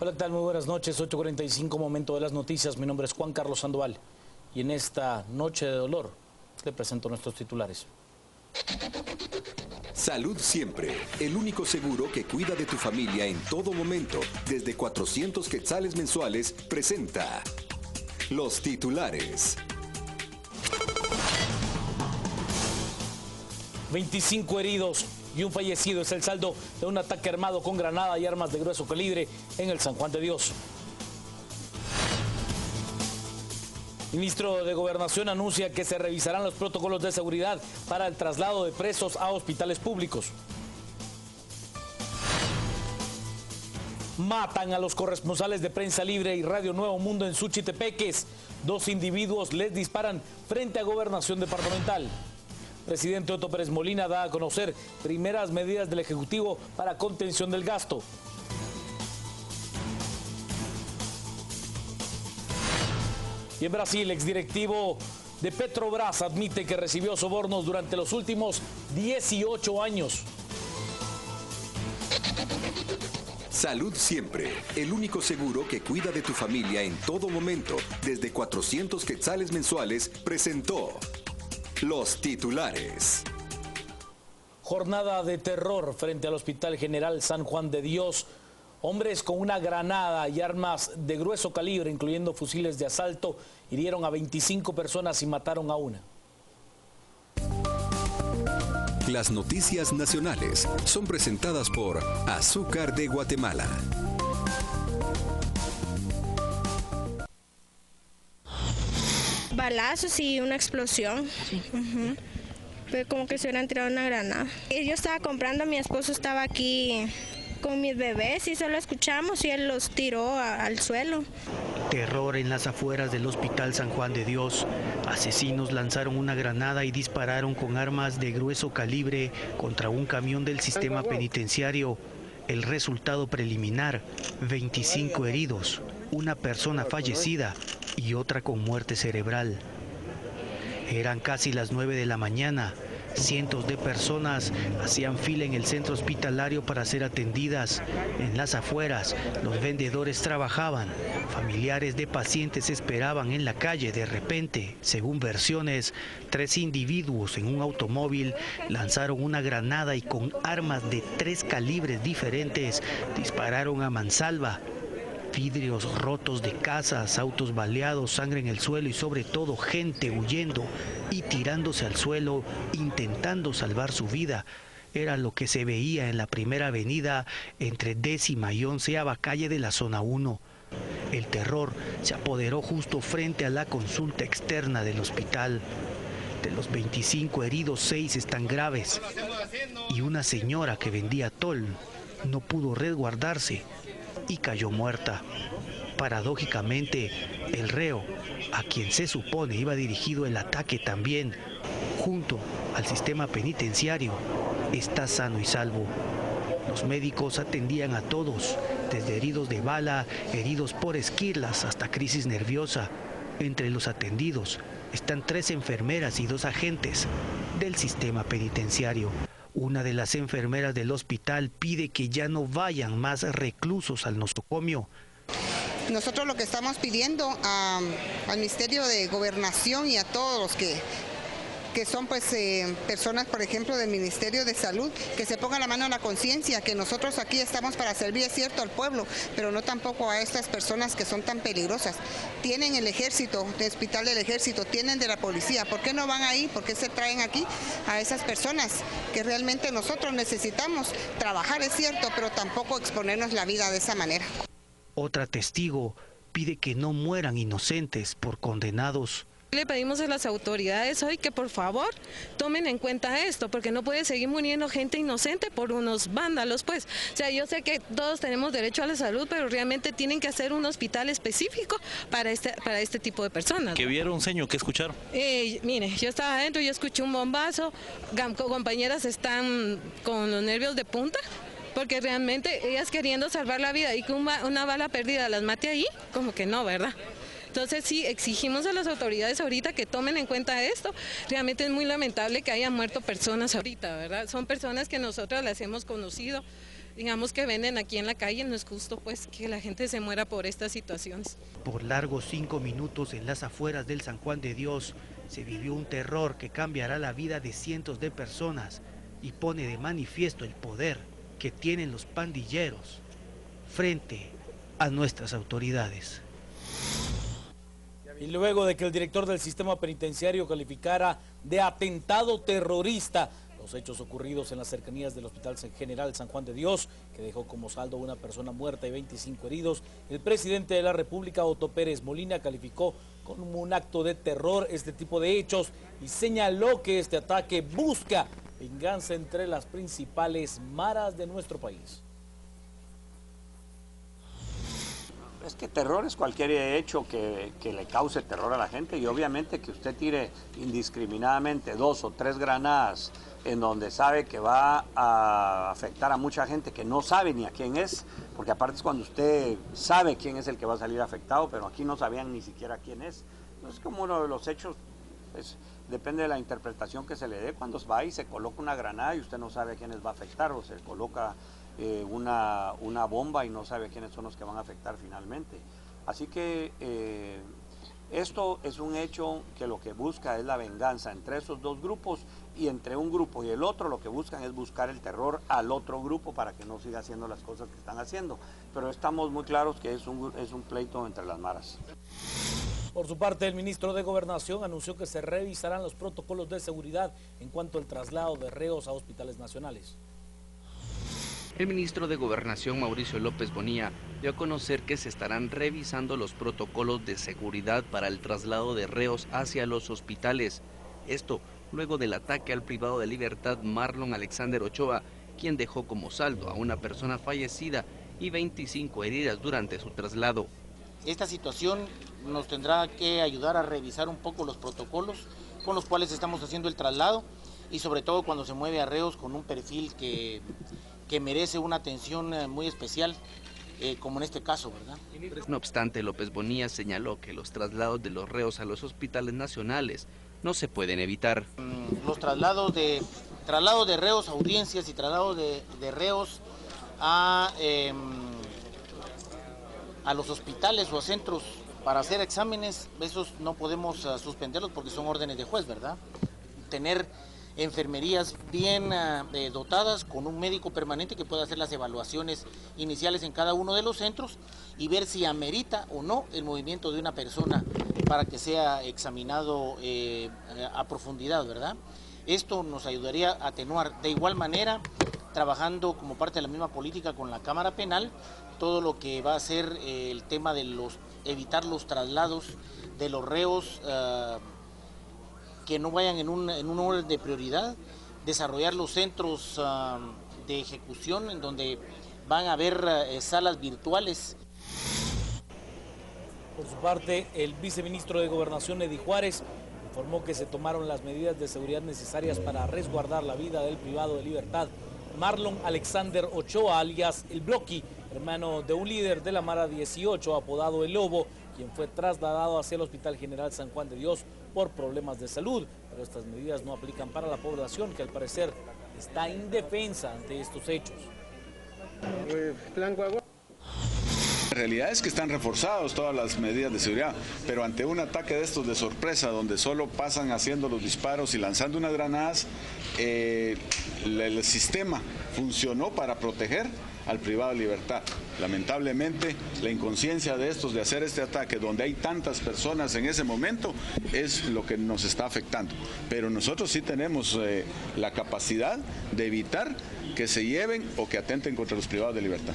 Hola, ¿qué tal? Muy buenas noches, 8:45, momento de las noticias. Mi nombre es Juan Carlos Sandoval y en esta noche de dolor le presento nuestros titulares. Salud Siempre, el único seguro que cuida de tu familia en todo momento, desde 400 quetzales mensuales, presenta los titulares. 25 heridos y un fallecido es el saldo de un ataque armado con granada y armas de grueso calibre en el San Juan de Dios. Ministro de Gobernación anuncia que se revisarán los protocolos de seguridad para el traslado de presos a hospitales públicos. Matan a los corresponsales de Prensa Libre y Radio Nuevo Mundo en Suchitepeques. 2 individuos les disparan frente a Gobernación Departamental. Presidente Otto Pérez Molina da a conocer primeras medidas del Ejecutivo para contención del gasto. Y en Brasil, exdirectivo de Petrobras admite que recibió sobornos durante los últimos 18 años. Salud Siempre, el único seguro que cuida de tu familia en todo momento, desde 400 quetzales mensuales, presentó los titulares. Jornada de terror frente al Hospital General San Juan de Dios. Hombres con una granada y armas de grueso calibre, incluyendo fusiles de asalto, hirieron a 25 personas y mataron a una. Las noticias nacionales son presentadas por Azúcar de Guatemala. Balazos y una explosión. Fue como que se hubieran tirado una granada. Yo estaba comprando, mi esposo estaba aquí con mis bebés y solo escuchamos y él los tiró al suelo. Terror en las afueras del Hospital San Juan de Dios. Asesinos lanzaron una granada y dispararon con armas de grueso calibre contra un camión del sistema penitenciario. El resultado preliminar: 25 heridos, una persona fallecida y otra con muerte cerebral. Eran casi las 9 de la mañana. Cientos de personas hacían fila en el centro hospitalario para ser atendidas. En las afueras, los vendedores trabajaban. Familiares de pacientes esperaban en la calle. De repente, según versiones, 3 individuos en un automóvil lanzaron una granada y con armas de 3 calibres diferentes dispararon a mansalva. Vidrios rotos de casas, autos baleados, sangre en el suelo y sobre todo gente huyendo y tirándose al suelo, intentando salvar su vida. Era lo que se veía en la primera avenida entre 10ª y 11ª calle de la zona 1. El terror se apoderó justo frente a la consulta externa del hospital. De los 25 heridos, 6 están graves y una señora que vendía atol no pudo resguardarse y cayó muerta. Paradójicamente, el reo, a quien se supone iba dirigido el ataque también, junto al sistema penitenciario, está sano y salvo. Los médicos atendían a todos, desde heridos de bala, heridos por esquirlas, hasta crisis nerviosa. Entre los atendidos están 3 enfermeras y 2 agentes del sistema penitenciario. Una de las enfermeras del hospital pide que ya no vayan más reclusos al nosocomio. Nosotros lo que estamos pidiendo al Ministerio de Gobernación y a todos los que son personas, por ejemplo, del Ministerio de Salud, que se pongan la mano en la conciencia, que nosotros aquí estamos para servir, es cierto, al pueblo, pero no tampoco a estas personas que son tan peligrosas. Tienen el ejército, el hospital del ejército, tienen de la policía. ¿Por qué no van ahí? ¿Por qué se traen aquí a esas personas que realmente nosotros necesitamos trabajar, es cierto, pero tampoco exponernos la vida de esa manera? Otra testigo pide que no mueran inocentes por condenados. Le pedimos a las autoridades hoy que por favor tomen en cuenta esto, porque no puede seguir muriendo gente inocente por unos vándalos, pues. O sea, yo sé que todos tenemos derecho a la salud, pero realmente tienen que hacer un hospital específico para este tipo de personas. ¿Qué vieron, señor? ¿Qué escucharon? Mire, yo estaba adentro, yo escuché un bombazo, compañeras están con los nervios de punta, porque realmente ellas queriendo salvar la vida y que una bala perdida las mate ahí, como que no, ¿verdad? Entonces sí, exigimos a las autoridades ahorita que tomen en cuenta esto. Realmente es muy lamentable que hayan muerto personas ahorita, ¿verdad? Son personas que nosotros las hemos conocido. digamos, que venden aquí en la calle. No es justo pues que la gente se muera por estas situaciones. Por largos 5 minutos en las afueras del San Juan de Dios se vivió un terror que cambiará la vida de cientos de personas y pone de manifiesto el poder que tienen los pandilleros frente a nuestras autoridades. Y luego de que el director del sistema penitenciario calificara de atentado terrorista los hechos ocurridos en las cercanías del Hospital General San Juan de Dios, que dejó como saldo una persona muerta y 25 heridos, el presidente de la República, Otto Pérez Molina, calificó como un acto de terror este tipo de hechos y señaló que este ataque busca venganza entre las principales maras de nuestro país. Es que terror es cualquier hecho que le cause terror a la gente, y obviamente que usted tire indiscriminadamente 2 o 3 granadas en donde sabe que va a afectar a mucha gente que no sabe ni a quién es, porque aparte es cuando usted sabe quién es el que va a salir afectado, pero aquí no sabían ni siquiera quién es. Entonces, como uno de los hechos, pues, depende de la interpretación que se le dé. Cuando va y se coloca una granada y usted no sabe a quiénes va a afectar, o se coloca una bomba y no sabe quiénes son los que van a afectar finalmente. Así que esto es un hecho que lo que busca es la venganza entre esos dos grupos, y entre un grupo y el otro lo que buscan es buscar el terror al otro grupo para que no siga haciendo las cosas que están haciendo. Pero estamos muy claros que es un pleito entre las maras. Por su parte, el ministro de Gobernación anunció que se revisarán los protocolos de seguridad en cuanto al traslado de reos a hospitales nacionales. El ministro de Gobernación, Mauricio López Bonilla, dio a conocer que se estarán revisando los protocolos de seguridad para el traslado de reos hacia los hospitales. Esto luego del ataque al privado de libertad Marlon Alexander Ochoa, quien dejó como saldo a una persona fallecida y 25 heridas durante su traslado. Esta situación nos tendrá que ayudar a revisar un poco los protocolos con los cuales estamos haciendo el traslado, y sobre todo cuando se mueve a reos con un perfil que merece una atención muy especial, como en este caso, ¿verdad? No obstante, López Bonilla señaló que los traslados de los reos a los hospitales nacionales no se pueden evitar. Los traslados de reos a audiencias y traslados de reos a los hospitales o a centros para hacer exámenes, esos no podemos suspenderlos porque son órdenes de juez, ¿verdad? Tener enfermerías bien dotadas con un médico permanente que pueda hacer las evaluaciones iniciales en cada uno de los centros y ver si amerita o no el movimiento de una persona para que sea examinado a profundidad, ¿verdad? Esto nos ayudaría a atenuar. De igual manera, trabajando como parte de la misma política con la Cámara Penal, todo lo que va a ser el tema de evitar los traslados de los reos que no vayan en un orden de prioridad, desarrollar los centros de ejecución en donde van a haber salas virtuales. Por su parte, el viceministro de Gobernación, Edi Juárez, informó que se tomaron las medidas de seguridad necesarias para resguardar la vida del privado de libertad Marlon Alexander Ochoa, alias El Bloqui, hermano de un líder de la Mara 18, apodado El Lobo, quien fue trasladado hacia el Hospital General San Juan de Dios por problemas de salud. Pero estas medidas no aplican para la población, que al parecer está indefensa ante estos hechos. La realidad es que están reforzados todas las medidas de seguridad, pero ante un ataque de estos de sorpresa, donde solo pasan haciendo los disparos y lanzando unas granadas, el sistema funcionó para proteger al privado de libertad. Lamentablemente, la inconsciencia de estos de hacer este ataque, donde hay tantas personas en ese momento, es lo que nos está afectando. Pero nosotros sí tenemos la capacidad de evitar que se lleven o que atenten contra los privados de libertad.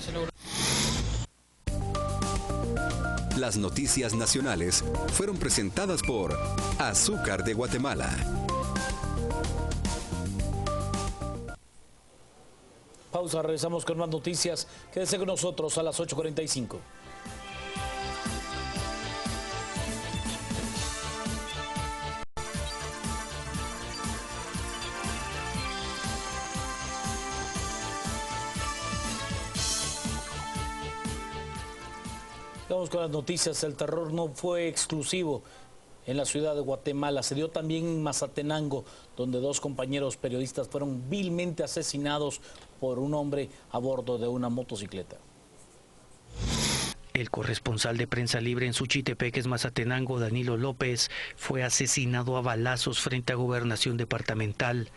Las noticias nacionales fueron presentadas por Azúcar de Guatemala. Pausa, regresamos con más noticias. Quédese con nosotros a las 8:45. Vamos con las noticias. El terror no fue exclusivo en la ciudad de Guatemala. Se dio también en Mazatenango, donde 2 compañeros periodistas fueron vilmente asesinados por un hombre a bordo de una motocicleta. El corresponsal de Prensa Libre en Suchitepeques, Mazatenango, Danilo López, fue asesinado a balazos frente a Gobernación Departamental.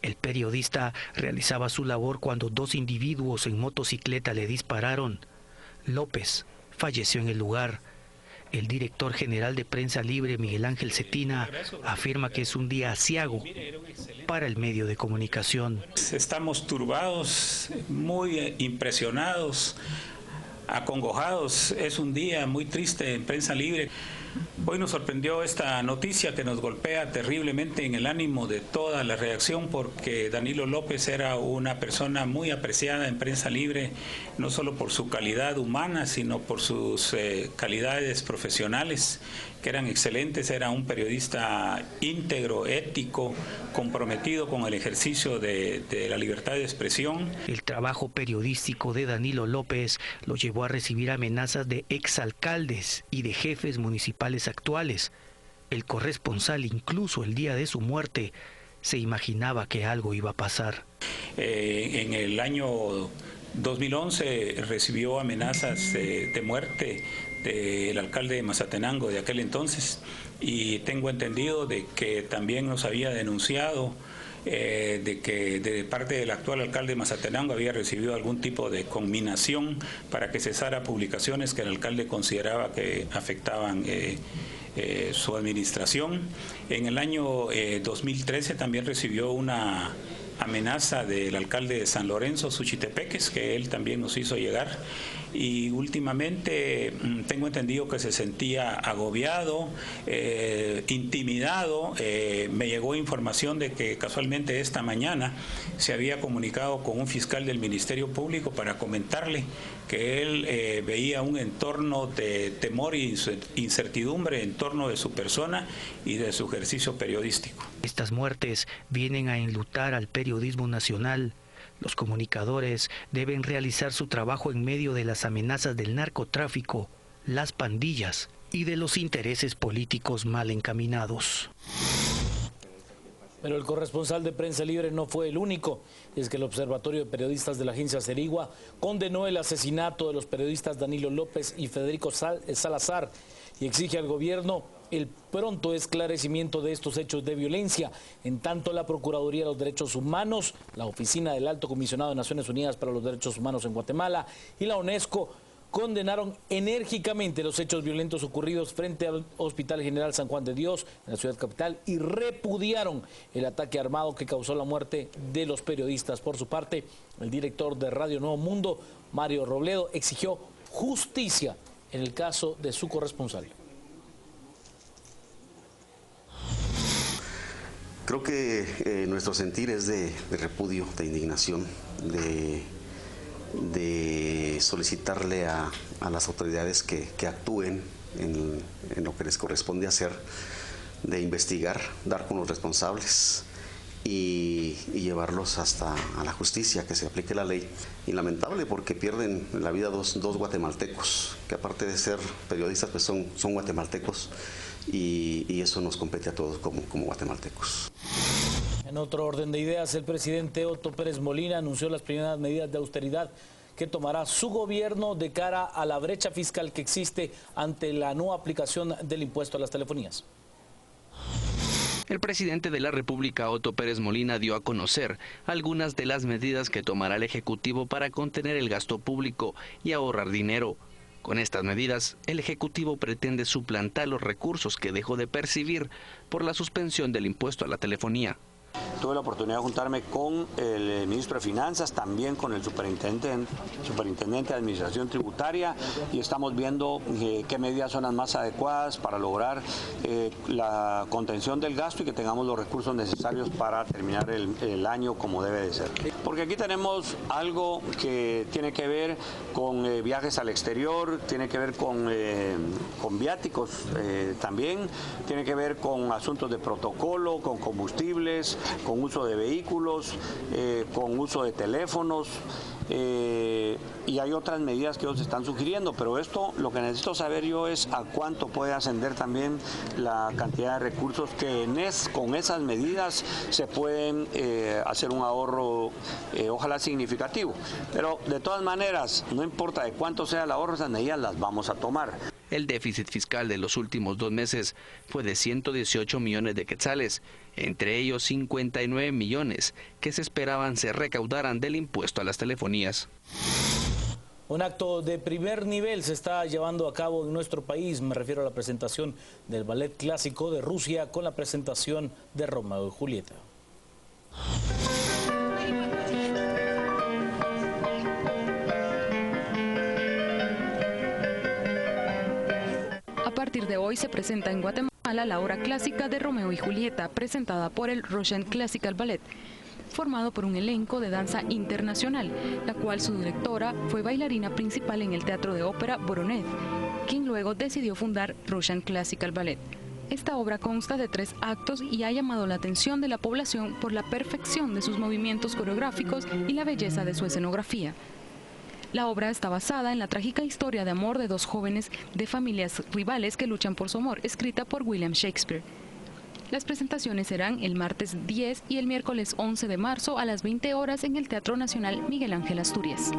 El periodista realizaba su labor cuando dos individuos en motocicleta le dispararon. López falleció en el lugar. El director general de Prensa Libre, Miguel Ángel Cetina, afirma que es un día aciago para el medio de comunicación. Estamos turbados, muy impresionados, acongojados. Es un día muy triste en Prensa Libre. Hoy nos sorprendió esta noticia que nos golpea terriblemente en el ánimo de toda la redacción, porque Danilo López era una persona muy apreciada en Prensa Libre, no solo por su calidad humana, sino por sus calidades profesionales, que eran excelentes. Era un periodista íntegro, ético, comprometido con el ejercicio de la libertad de expresión. El trabajo periodístico de Danilo López lo llevó a recibir amenazas de exalcaldes y de jefes municipales actuales. El corresponsal, incluso el día de su muerte, se imaginaba que algo iba a pasar. En el año 2011 recibió amenazas de muerte del alcalde de Mazatenango de aquel entonces, y tengo entendido de que también nos había denunciado de que de parte del actual alcalde de Mazatenango había recibido algún tipo de conminación para que cesara publicaciones que el alcalde consideraba que afectaban su administración. En el año 2013 también recibió una amenaza del alcalde de San Lorenzo, Suchitepeques, que él también nos hizo llegar, y últimamente tengo entendido que se sentía agobiado, intimidado. Me llegó información de que casualmente esta mañana se había comunicado con un fiscal del Ministerio Público para comentarle que él veía un entorno de temor e incertidumbre en torno de su persona y de su ejercicio periodístico. Estas muertes vienen a enlutar al periodismo nacional. Los comunicadores deben realizar su trabajo en medio de las amenazas del narcotráfico, las pandillas y de los intereses políticos mal encaminados. Pero el corresponsal de Prensa Libre no fue el único. Es que el Observatorio de Periodistas de la agencia Serigua condenó el asesinato de los periodistas Danilo López y Federico Salazar y exige al gobierno el pronto esclarecimiento de estos hechos de violencia. En tanto, la Procuraduría de los Derechos Humanos, la Oficina del Alto Comisionado de Naciones Unidas para los Derechos Humanos en Guatemala y la UNESCO condenaron enérgicamente los hechos violentos ocurridos frente al Hospital General San Juan de Dios en la ciudad capital y repudiaron el ataque armado que causó la muerte de los periodistas. Por su parte, el director de Radio Nuevo Mundo, Mario Robledo, exigió justicia en el caso de su corresponsal. Creo que nuestro sentir es de repudio, de indignación, de solicitarle a las autoridades que actúen en lo que les corresponde hacer, de investigar, dar con los responsables y llevarlos hasta a la justicia, que se aplique la ley. Y lamentable porque pierden la vida dos guatemaltecos, que aparte de ser periodistas pues son guatemaltecos. Y eso nos compete a todos como guatemaltecos. En otro orden de ideas, el presidente Otto Pérez Molina anunció las primeras medidas de austeridad que tomará su gobierno de cara a la brecha fiscal que existe ante la no aplicación del impuesto a las telefonías. El presidente de la República, Otto Pérez Molina, dio a conocer algunas de las medidas que tomará el Ejecutivo para contener el gasto público y ahorrar dinero. Con estas medidas, el Ejecutivo pretende suplantar los recursos que dejó de percibir por la suspensión del impuesto a la telefonía. Tuve la oportunidad de juntarme con el ministro de Finanzas, también con el superintendente de Administración Tributaria, y estamos viendo qué medidas son las más adecuadas para lograr la contención del gasto y que tengamos los recursos necesarios para terminar el año como debe de ser. Porque aquí tenemos algo que tiene que ver con viajes al exterior, tiene que ver con viáticos también, tiene que ver con asuntos de protocolo, con combustibles, con uso de vehículos, con uso de teléfonos, y hay otras medidas que ellos están sugiriendo, pero esto lo que necesito saber yo es a cuánto puede ascender también la cantidad de recursos que con esas medidas se pueden hacer un ahorro, ojalá significativo. Pero de todas maneras, no importa de cuánto sea el ahorro, esas medidas las vamos a tomar. El déficit fiscal de los últimos 2 meses fue de 118 millones de quetzales, entre ellos 59 millones que se esperaban se recaudaran del impuesto a las telefonías. Un acto de primer nivel se está llevando a cabo en nuestro país. Me refiero a la presentación del Ballet Clásico de Rusia con la presentación de Romeo y Julieta. A partir de hoy se presenta en Guatemala la obra clásica de Romeo y Julieta, presentada por el Russian Classical Ballet, formado por un elenco de danza internacional, la cual su directora fue bailarina principal en el Teatro de Ópera Voronezh, quien luego decidió fundar Russian Classical Ballet. Esta obra consta de 3 actos y ha llamado la atención de la población por la perfección de sus movimientos coreográficos y la belleza de su escenografía. La obra está basada en la trágica historia de amor de 2 jóvenes de familias rivales que luchan por su amor, escrita por William Shakespeare. Las presentaciones serán el martes 10 y el miércoles 11 de marzo a las 20 horas en el Teatro Nacional Miguel Ángel Asturias.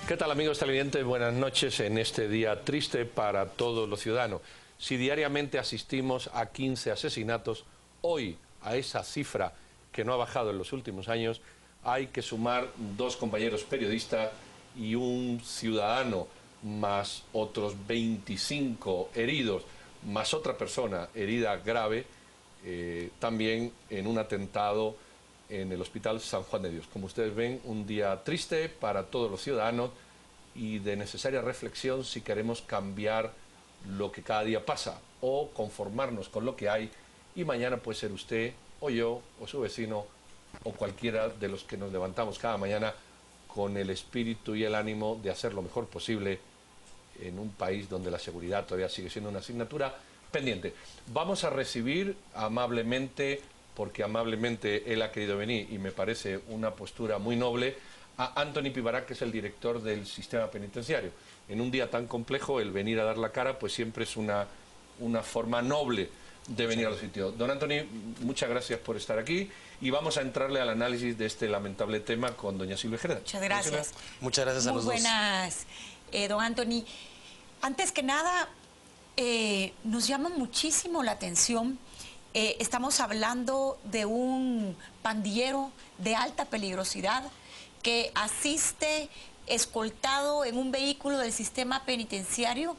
¿Qué tal, amigos televidentes? Buenas noches en este día triste para todos los ciudadanos. Si diariamente asistimos a 15 asesinatos, hoy a esa cifra que no ha bajado en los últimos años, hay que sumar 2 compañeros periodistas y un ciudadano, más otros 25 heridos, más otra persona herida grave, también en un atentado en el Hospital San Juan de Dios. Como ustedes ven, un día triste para todos los ciudadanos y de necesaria reflexión si queremos cambiar lo que cada día pasa o conformarnos con lo que hay, y mañana puede ser usted o yo o su vecino o cualquiera de los que nos levantamos cada mañana con el espíritu y el ánimo de hacer lo mejor posible en un país donde la seguridad todavía sigue siendo una asignatura pendiente. Vamos a recibir amablemente, porque amablemente él ha querido venir y me parece una postura muy noble, a Anthony Pibarak, que es el director del sistema penitenciario. En un día tan complejo, el venir a dar la cara, pues siempre es una forma noble de venir a los sitios. Don Anthony, muchas gracias por estar aquí y vamos a entrarle al análisis de este lamentable tema con doña Silvia Jerez. Muchas gracias. Muchas gracias a los dos. Muy buenas, don Anthony. Antes que nada, nos llama muchísimo la atención. Estamos hablando de un pandillero de alta peligrosidad que asiste escoltado en un vehículo del sistema penitenciario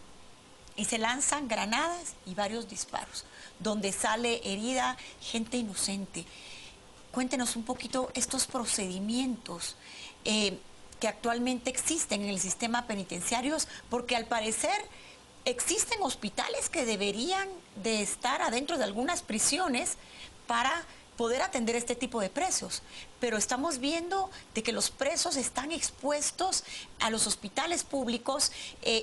y se lanzan granadas y varios disparos, donde sale herida gente inocente. Cuéntenos un poquito estos procedimientos que actualmente existen en el sistema penitenciario, porque al parecer existen hospitales que deberían de estar adentro de algunas prisiones para poder atender este tipo de presos, pero estamos viendo de que los presos están expuestos a los hospitales públicos.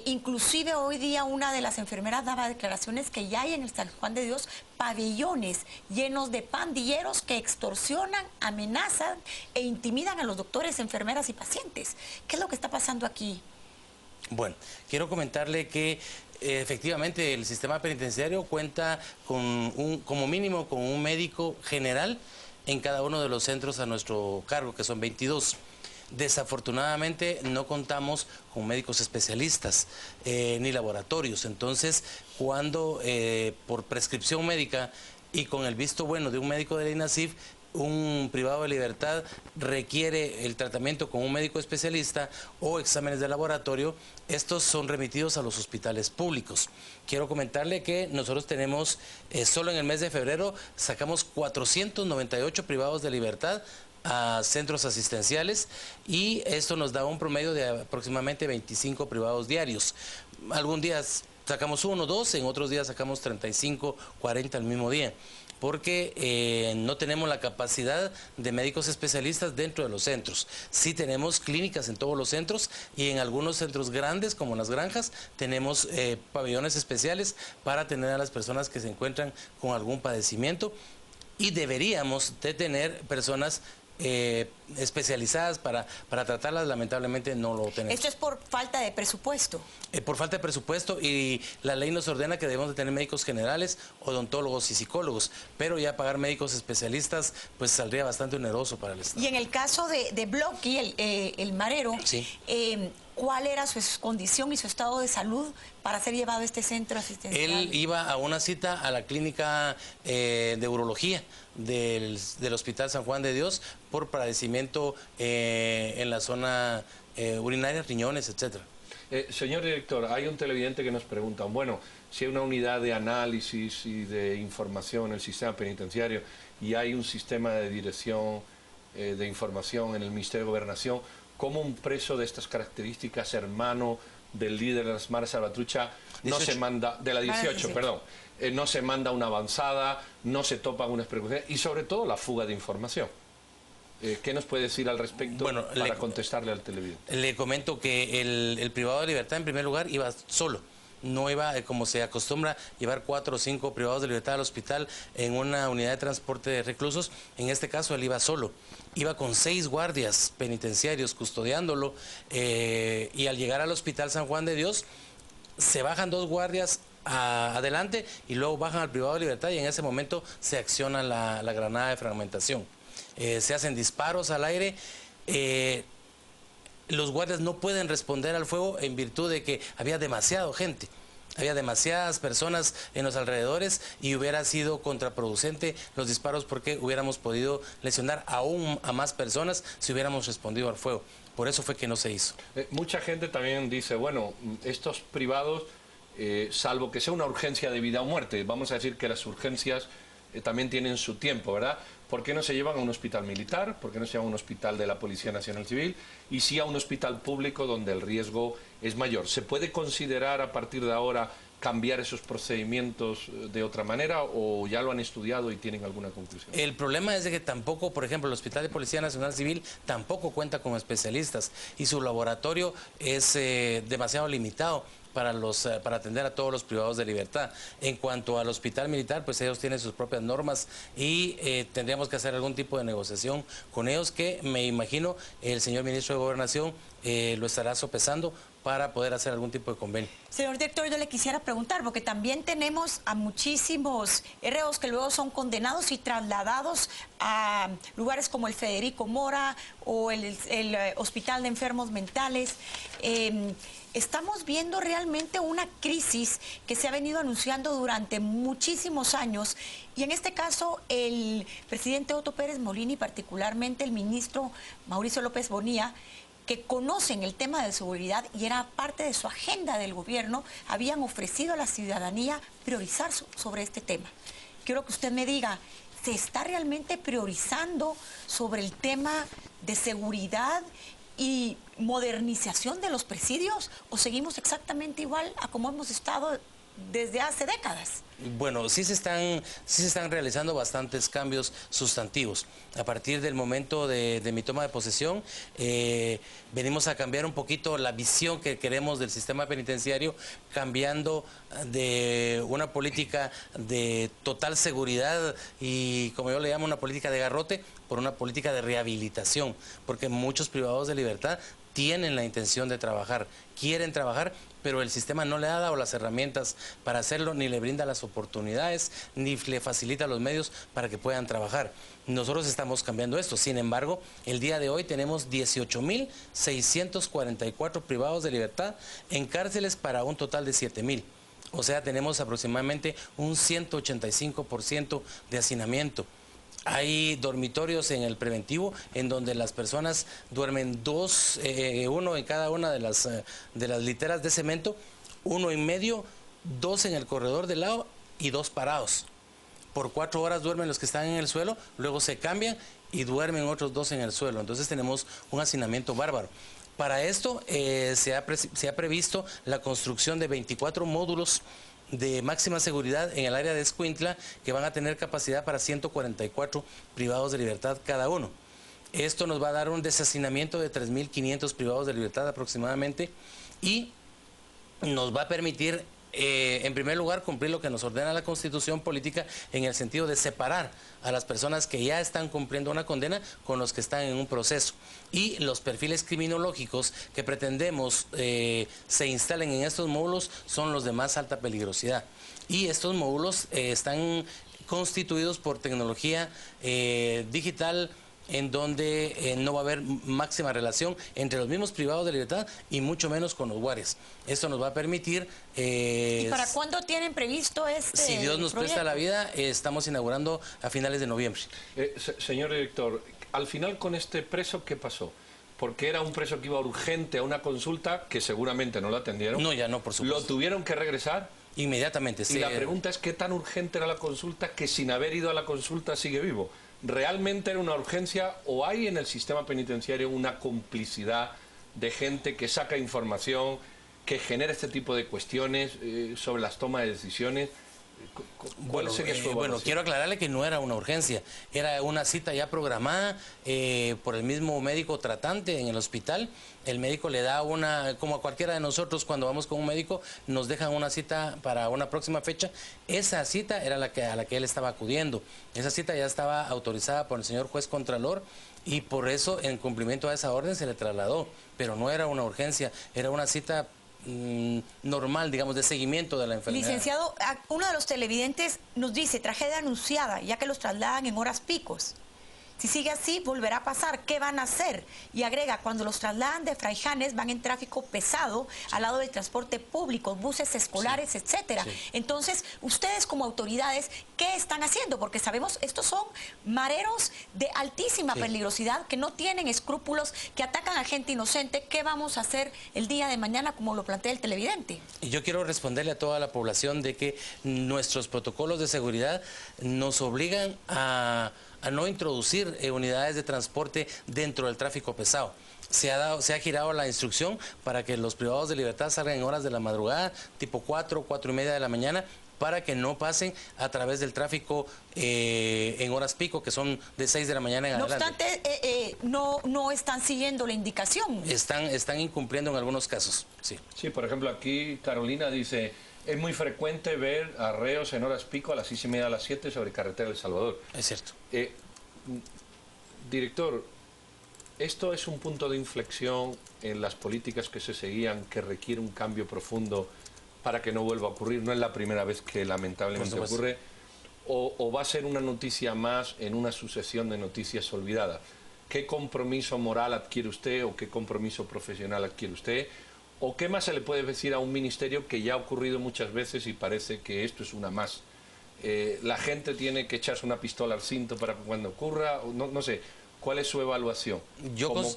Inclusive hoy día una de las enfermeras daba declaraciones que ya hay en el San Juan de Dios pabellones llenos de pandilleros que extorsionan, amenazan e intimidan a los doctores, enfermeras y pacientes. ¿Qué es lo que está pasando aquí? Bueno, quiero comentarle que efectivamente el sistema penitenciario cuenta con como mínimo con un médico general en cada uno de los centros a nuestro cargo, que son 22. Desafortunadamente no contamos con médicos especialistas ni laboratorios. Entonces, cuando por prescripción médica y con el visto bueno de un médico de la INASIF, un privado de libertad requiere el tratamiento con un médico especialista o exámenes de laboratorio, estos son remitidos a los hospitales públicos. Quiero comentarle que nosotros tenemos, solo en el mes de febrero, sacamos 498 privados de libertad a centros asistenciales y esto nos da un promedio de aproximadamente 25 privados diarios. Algún día Sacamos 1, 2, en otros días sacamos 35, 40 el mismo día, porque no tenemos la capacidad de médicos especialistas dentro de los centros. Sí tenemos clínicas en todos los centros y en algunos centros grandes, como las granjas, tenemos pabellones especiales para atender a las personas que se encuentran con algún padecimiento, y deberíamos de tener personas especializadas para tratarlas. Lamentablemente no lo tenemos. ¿Esto es por falta de presupuesto? Por falta de presupuesto, y la ley nos ordena que debemos de tener médicos generales, odontólogos y psicólogos, pero ya pagar médicos especialistas pues saldría bastante oneroso para el Estado. Y en el caso de Bloqui, el marero, sí. ¿Cuál era su condición y su estado de salud para ser llevado a este centro asistencial? Él iba a una cita a la clínica de urología del Hospital San Juan de Dios por padecimiento en la zona urinaria, riñones, etcétera. Señor director, hay un televidente que nos pregunta, bueno, si hay una unidad de análisis y de información en el sistema penitenciario y hay un sistema de dirección de información en el Ministerio de Gobernación, ¿cómo un preso de estas características, hermano del líder de las Maras Salvatrucha, no se manda, de la 18, perdón, no se manda una avanzada, no se topan unas preocupaciones y sobre todo la fuga de información? ¿Qué nos puede decir al respecto para contestarle al televidente? Le comento que el privado de libertad, en primer lugar, iba solo. No iba, como se acostumbra, llevar 4 o 5 privados de libertad al hospital en una unidad de transporte de reclusos. En este caso, él iba solo. Iba con 6 guardias penitenciarios custodiándolo, y al llegar al Hospital San Juan de Dios, se bajan 2 guardias adelante y luego bajan al privado de libertad, y en ese momento se acciona la granada de fragmentación. Se hacen disparos al aire. Los guardias no pueden responder al fuego en virtud de que había demasiada gente. Había demasiadas personas en los alrededores y hubiera sido contraproducente los disparos, porque hubiéramos podido lesionar aún a más personas si hubiéramos respondido al fuego. Por eso fue que no se hizo. Mucha gente también dice, bueno, estos privados, salvo que sea una urgencia de vida o muerte, vamos a decir que las urgencias también tienen su tiempo, ¿verdad? ¿Por qué no se llevan a un hospital militar? ¿Por qué no se llevan a un hospital de la Policía Nacional Civil? Y sí a un hospital público donde el riesgo es mayor. ¿Se puede considerar a partir de ahora cambiar esos procedimientos de otra manera, o ya lo han estudiado y tienen alguna conclusión? El problema es de que tampoco, por ejemplo, el Hospital de Policía Nacional Civil tampoco cuenta con especialistas, y su laboratorio es demasiado limitado para atender a todos los privados de libertad. En cuanto al hospital militar, pues ellos tienen sus propias normas y tendríamos que hacer algún tipo de negociación con ellos, que me imagino el señor ministro de Gobernación lo estará sopesando para poder hacer algún tipo de convenio. Señor director, yo le quisiera preguntar, porque también tenemos a muchísimos reos que luego son condenados y trasladados a lugares como el Federico Mora o el Hospital de Enfermos Mentales. Estamos viendo realmente una crisis que se ha venido anunciando durante muchísimos años, y en este caso el presidente Otto Pérez Molina y particularmente el ministro Mauricio López Bonilla, que conocen el tema de seguridad y era parte de su agenda del gobierno, habían ofrecido a la ciudadanía priorizar sobre este tema. Quiero que usted me diga, ¿se está realmente priorizando sobre el tema de seguridad y modernización de los presidios, o seguimos exactamente igual a como hemos estado desde hace décadas? Bueno, sí se están realizando bastantes cambios sustantivos. A partir del momento de mi toma de posesión, venimos a cambiar un poquito la visión que queremos del sistema penitenciario, cambiando de una política de total seguridad y, como yo le llamo, una política de garrote, por una política de rehabilitación, porque muchos privados de libertad tienen la intención de trabajar, quieren trabajar, pero el sistema no le ha dado las herramientas para hacerlo, ni le brinda las oportunidades, ni le facilita los medios para que puedan trabajar. Nosotros estamos cambiando esto. Sin embargo, el día de hoy tenemos 18.644 privados de libertad en cárceles para un total de 7.000. O sea, tenemos aproximadamente un 185% de hacinamiento. Hay dormitorios en el preventivo en donde las personas duermen uno en cada una de las literas de cemento, uno en medio, 2 en el corredor de lado y 2 parados. Por 4 horas duermen los que están en el suelo, luego se cambian y duermen otros 2 en el suelo. Entonces tenemos un hacinamiento bárbaro. Para esto se ha previsto la construcción de 24 módulos de máxima seguridad en el área de Escuintla, que van a tener capacidad para 144 privados de libertad cada uno. Esto nos va a dar un deshacinamiento de 3.500 privados de libertad aproximadamente, y nos va a permitir, en primer lugar, cumplir lo que nos ordena la Constitución política, en el sentido de separar a las personas que ya están cumpliendo una condena con los que están en un proceso. Y los perfiles criminológicos que pretendemos se instalen en estos módulos son los de más alta peligrosidad. Y estos módulos están constituidos por tecnología digital, en donde no va a haber máxima relación entre los mismos privados de libertad y mucho menos con los guardias. Esto nos va a permitir... ¿Y para cuándo tienen previsto este Si Dios nos presta la vida, estamos inaugurando a finales de noviembre. Señor director, al final con este preso, ¿qué pasó? Porque era un preso que iba urgente a una consulta, que seguramente no lo atendieron. No, ya no, por supuesto. ¿Lo tuvieron que regresar? Inmediatamente. Y la pregunta es, ¿qué tan urgente era la consulta que sin haber ido a la consulta sigue vivo? ¿Realmente era una urgencia o hay en el sistema penitenciario una complicidad de gente que saca información, que genera este tipo de cuestiones sobre las tomas de decisiones? ¿Cuál sería su evaluación? Bueno, quiero aclararle que no era una urgencia, era una cita ya programada por el mismo médico tratante en el hospital. El médico le da una, como a cualquiera de nosotros cuando vamos con un médico, nos dejan una cita para una próxima fecha. Esa cita era a la que él estaba acudiendo. Esa cita ya estaba autorizada por el señor juez contralor, y por eso, en cumplimiento a esa orden, se le trasladó. Pero no era una urgencia, era una cita normal, digamos, de seguimiento de la enfermedad. Licenciado, uno de los televidentes nos dice: tragedia anunciada, ya que los trasladan en horas picos. Si sigue así, volverá a pasar. ¿Qué van a hacer? Y agrega: cuando los trasladan de Fraijanes, van en tráfico pesado, al lado del transporte público, buses escolares, etcétera. Entonces, ustedes como autoridades, ¿qué están haciendo? Porque sabemos, estos son mareros de altísima peligrosidad, que no tienen escrúpulos, que atacan a gente inocente. ¿Qué vamos a hacer el día de mañana, como lo plantea el televidente? Y yo quiero responderle a toda la población de que nuestros protocolos de seguridad nos obligan a no introducir unidades de transporte dentro del tráfico pesado. Se ha girado la instrucción para que los privados de libertad salgan en horas de la madrugada, tipo 4, 4:30 de la mañana, para que no pasen a través del tráfico en horas pico, que son de 6 de la mañana en adelante. No obstante, no están siguiendo la indicación. Están incumpliendo en algunos casos, sí. Sí, por ejemplo, aquí Carolina dice: es muy frecuente ver arreos en horas pico a las 6:30, a las 7 sobre carretera de El Salvador. Es cierto. Director, ¿esto es un punto de inflexión en las políticas que se seguían, que requiere un cambio profundo para que no vuelva a ocurrir? No es la primera vez que lamentablemente ocurre. ¿O va a ser una noticia más en una sucesión de noticias olvidadas? ¿Qué compromiso moral adquiere usted o qué compromiso profesional adquiere usted? ¿O qué más se le puede decir a un ministerio que ya ha ocurrido muchas veces y parece que esto es una más? La gente tiene que echarse una pistola al cinto para que cuando ocurra, no sé, ¿cuál es su evaluación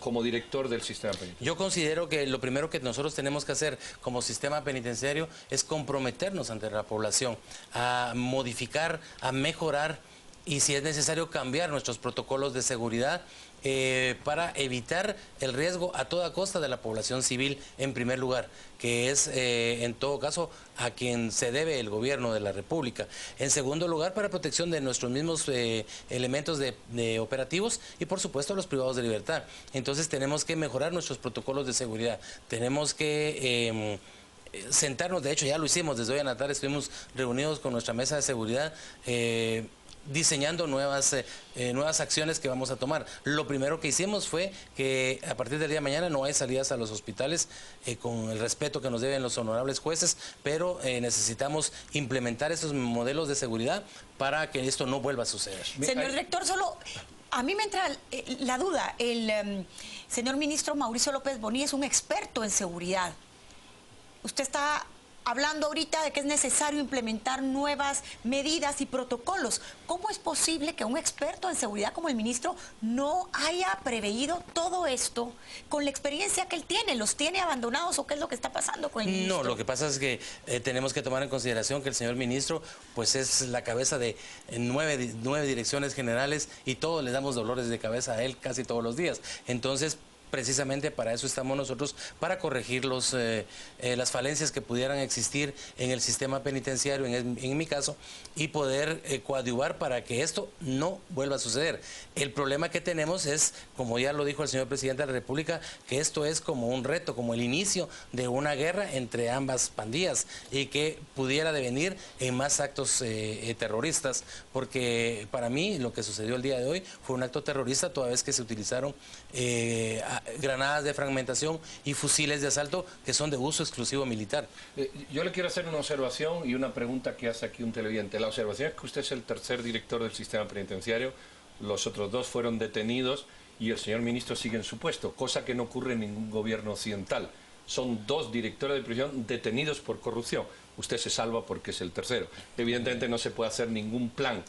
como director del sistema penitenciario? Yo considero que lo primero que nosotros tenemos que hacer como sistema penitenciario es comprometernos ante la población a modificar, a mejorar y, si es necesario, cambiar nuestros protocolos de seguridad para evitar el riesgo a toda costa de la población civil, en primer lugar, que es en todo caso a quien se debe el gobierno de la República. En segundo lugar, para protección de nuestros mismos elementos de operativos y, por supuesto, los privados de libertad. Entonces tenemos que mejorar nuestros protocolos de seguridad. Tenemos que sentarnos, de hecho ya lo hicimos, desde hoy en la tarde estuvimos reunidos con nuestra mesa de seguridad, diseñando nuevas acciones que vamos a tomar. Lo primero que hicimos fue que a partir del día de mañana no hay salidas a los hospitales, con el respeto que nos deben los honorables jueces, pero necesitamos implementar esos modelos de seguridad para que esto no vuelva a suceder. Señor director, solo a mí me entra la duda. El señor ministro Mauricio López Bonilla es un experto en seguridad. Usted está hablando ahorita de que es necesario implementar nuevas medidas y protocolos. ¿Cómo es posible que un experto en seguridad como el ministro no haya preveído todo esto con la experiencia que él tiene? ¿Los tiene abandonados o qué es lo que está pasando con el ministro? No, lo que pasa es que tenemos que tomar en consideración que el señor ministro pues es la cabeza de 9 direcciones generales y todos le damos dolores de cabeza a él casi todos los días. Entonces, precisamente para eso estamos nosotros, para corregir las falencias que pudieran existir en el sistema penitenciario, en mi caso, y poder coadyuvar para que esto no vuelva a suceder. El problema que tenemos es, como ya lo dijo el señor presidente de la República, que esto es como un reto, como el inicio de una guerra entre ambas pandillas y que pudiera devenir en más actos terroristas, porque para mí lo que sucedió el día de hoy fue un acto terrorista, toda vez que se utilizaron granadas de fragmentación y fusiles de asalto que son de uso exclusivo militar. Yo le quiero hacer una observación y una pregunta que hace aquí un televidente. La observación es que usted es el tercer director del sistema penitenciario, los otros dos fueron detenidos y el señor ministro sigue en su puesto, cosa que no ocurre en ningún gobierno occidental. Son 2 directores de prisión detenidos por corrupción. Usted se salva porque es el tercero. Evidentemente no se puede hacer ningún plan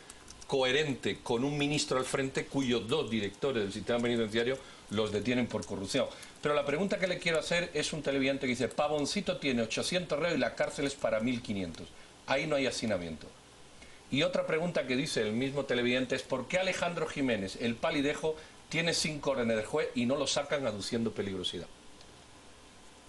coherente con un ministro al frente cuyos 2 directores del sistema penitenciario los detienen por corrupción. Pero la pregunta que le quiero hacer es un televidente que dice: Pavoncito tiene 800 reos y la cárcel es para 1.500. Ahí no hay hacinamiento. Y otra pregunta que dice el mismo televidente es: ¿por qué Alejandro Jiménez, el palidejo, tiene 5 órdenes del juez y no lo sacan aduciendo peligrosidad?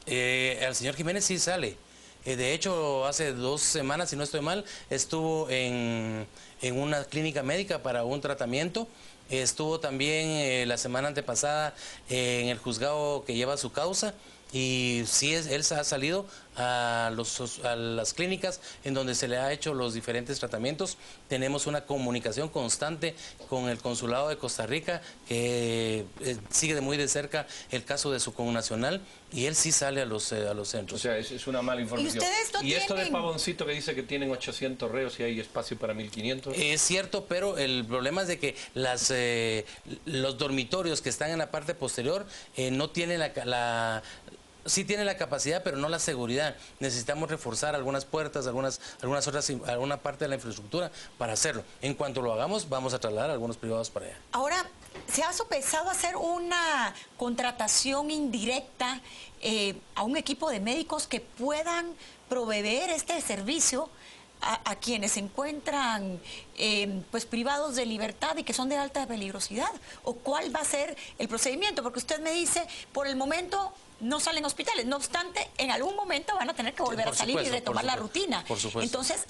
El señor Jiménez sí sale. De hecho, hace 2 semanas, si no estoy mal, estuvo en una clínica médica para un tratamiento. Estuvo también la semana antepasada en el juzgado que lleva su causa. Y sí, él ha salido a las clínicas en donde se le ha hecho los diferentes tratamientos. Tenemos una comunicación constante con el Consulado de Costa Rica, que sigue de muy de cerca el caso de su connacional, y él sí sale a los centros. O sea, es una mala información. ¿Y esto de Pavoncito que dice que tienen 800 reos y hay espacio para 1.500? Es cierto, pero el problema es de que los dormitorios que están en la parte posterior no tienen sí tiene la capacidad, pero no la seguridad. Necesitamos reforzar algunas puertas, algunas otras, alguna parte de la infraestructura para hacerlo. En cuanto lo hagamos, vamos a trasladar a algunos privados para allá. Ahora, ¿se ha sopesado hacer una contratación indirecta a un equipo de médicos que puedan proveer este servicio a quienes se encuentran pues privados de libertad y que son de alta peligrosidad? ¿O cuál va a ser el procedimiento? Porque usted me dice, por el momento no salen hospitales, no obstante, en algún momento van a tener que volver a salir y retomar la rutina. Por supuesto. Entonces,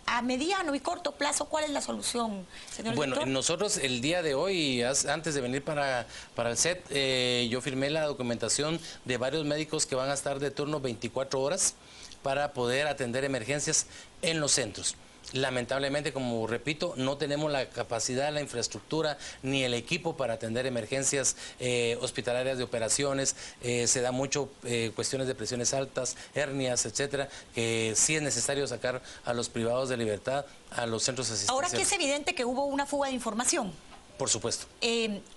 a mediano y corto plazo, ¿cuál es la solución, señor director? Bueno, nosotros el día de hoy, antes de venir para el set, yo firmé la documentación de varios médicos que van a estar de turno 24 horas para poder atender emergencias en los centros. Lamentablemente, como repito, no tenemos la capacidad, la infraestructura ni el equipo para atender emergencias hospitalarias de operaciones. Se da mucho cuestiones de presiones altas, hernias, etcétera, que sí es necesario sacar a los privados de libertad a los centros asistenciales. Ahora que es evidente que hubo una fuga de información. Por supuesto.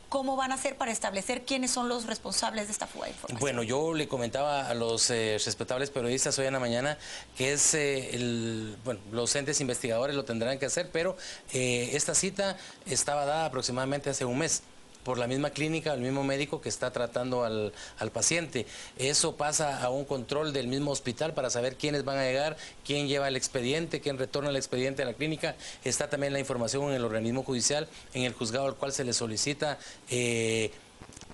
¿Cómo van a hacer para establecer quiénes son los responsables de esta fuga de información? Bueno, yo le comentaba a los respetables periodistas hoy en la mañana que es los entes investigadores lo tendrán que hacer, pero esta cita estaba dada aproximadamente hace un mes por la misma clínica, el mismo médico que está tratando al paciente. Eso pasa a un control del mismo hospital para saber quiénes van a llegar, quién lleva el expediente, quién retorna el expediente a la clínica. Está también la información en el organismo judicial, en el juzgado al cual se le solicita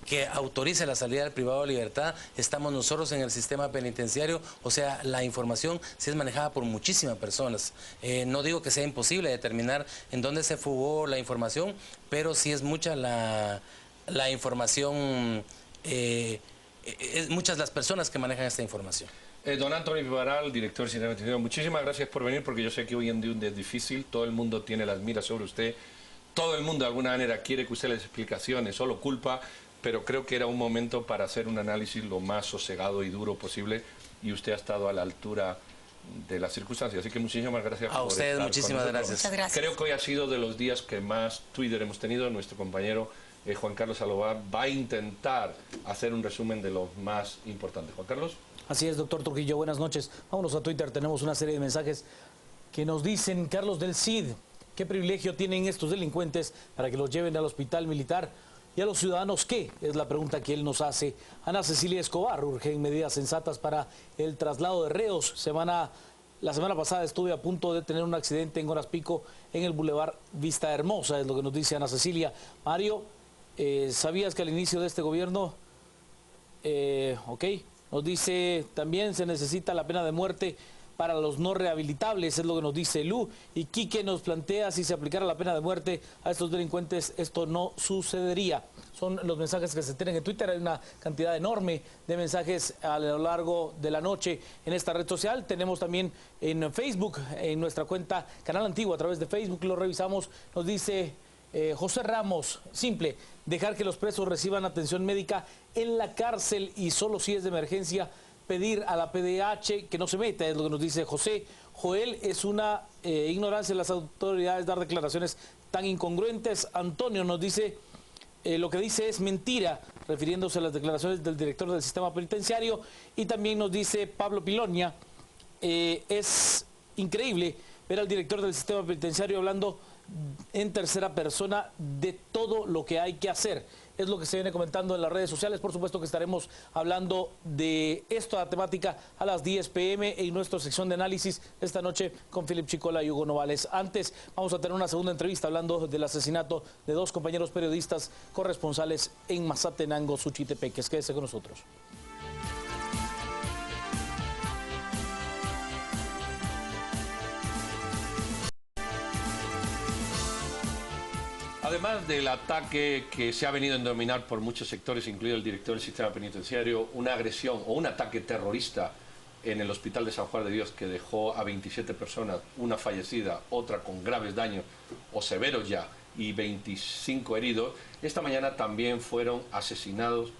que autorice la salida del privado de libertad. Estamos nosotros en el sistema penitenciario, o sea, la información sí es manejada por muchísimas personas. No digo que sea imposible determinar en dónde se fugó la información, pero sí es mucha la información, es muchas las personas que manejan esta información. Don Anthony Vivaral, director del sistema penitenciario, muchísimas gracias por venir, porque yo sé que hoy en día es difícil, todo el mundo tiene las miras sobre usted, todo el mundo de alguna manera quiere que usted les dé explicaciones o lo culpa, pero creo que era un momento para hacer un análisis lo más sosegado y duro posible, y usted ha estado a la altura de las circunstancias. Así que muchísimas gracias. A ustedes, muchísimas gracias. Muchas gracias. Creo que hoy ha sido de los días que más Twitter hemos tenido. Nuestro compañero Juan Carlos Alobar va a intentar hacer un resumen de lo más importante. Juan Carlos. Así es, doctor Trujillo, buenas noches. Vámonos a Twitter, tenemos una serie de mensajes que nos dicen: Carlos del Cid, ¿qué privilegio tienen estos delincuentes para que los lleven al hospital militar? ¿Y a los ciudadanos qué? Es la pregunta que él nos hace. Ana Cecilia Escobar, urgen medidas sensatas para el traslado de reos. La semana pasada estuve a punto de tener un accidente en horas pico en el Boulevard Vista Hermosa, es lo que nos dice Ana Cecilia. Mario, ¿sabías que al inicio de este gobierno Ok, nos dice también se necesita la pena de muerte para los no rehabilitables, es lo que nos dice Lu. Y Quique nos plantea, si se aplicara la pena de muerte a estos delincuentes, esto no sucedería. Son los mensajes que se tienen en Twitter. Hay una cantidad enorme de mensajes a lo largo de la noche en esta red social. Tenemos también en Facebook, en nuestra cuenta Canal Antiguo, a través de Facebook, lo revisamos. Nos dice José Ramos, simple, dejar que los presos reciban atención médica en la cárcel y solo si es de emergencia, pedir a la PDH que no se meta, es lo que nos dice José. Joel, es una ignorancia de las autoridades dar declaraciones tan incongruentes. Antonio nos dice, lo que dice es mentira, refiriéndose a las declaraciones del director del sistema penitenciario. Y también nos dice Pablo Pilonia, es increíble ver al director del sistema penitenciario hablando en tercera persona de todo lo que hay que hacer. Es lo que se viene comentando en las redes sociales. Por supuesto que estaremos hablando de esta temática a las 10 p.m. en nuestra sección de análisis esta noche con Philip Chicola y Hugo Novales. Antes vamos a tener una segunda entrevista hablando del asesinato de dos compañeros periodistas corresponsales en Mazatenango, Suchitepeques. Quédese con nosotros. Además del ataque que se ha venido a denominar por muchos sectores, incluido el director del sistema penitenciario, una agresión o un ataque terrorista en el Hospital de San Juan de Dios que dejó a 27 personas, una fallecida, otra con graves daños o severos ya y 25 heridos, esta mañana también fueron asesinados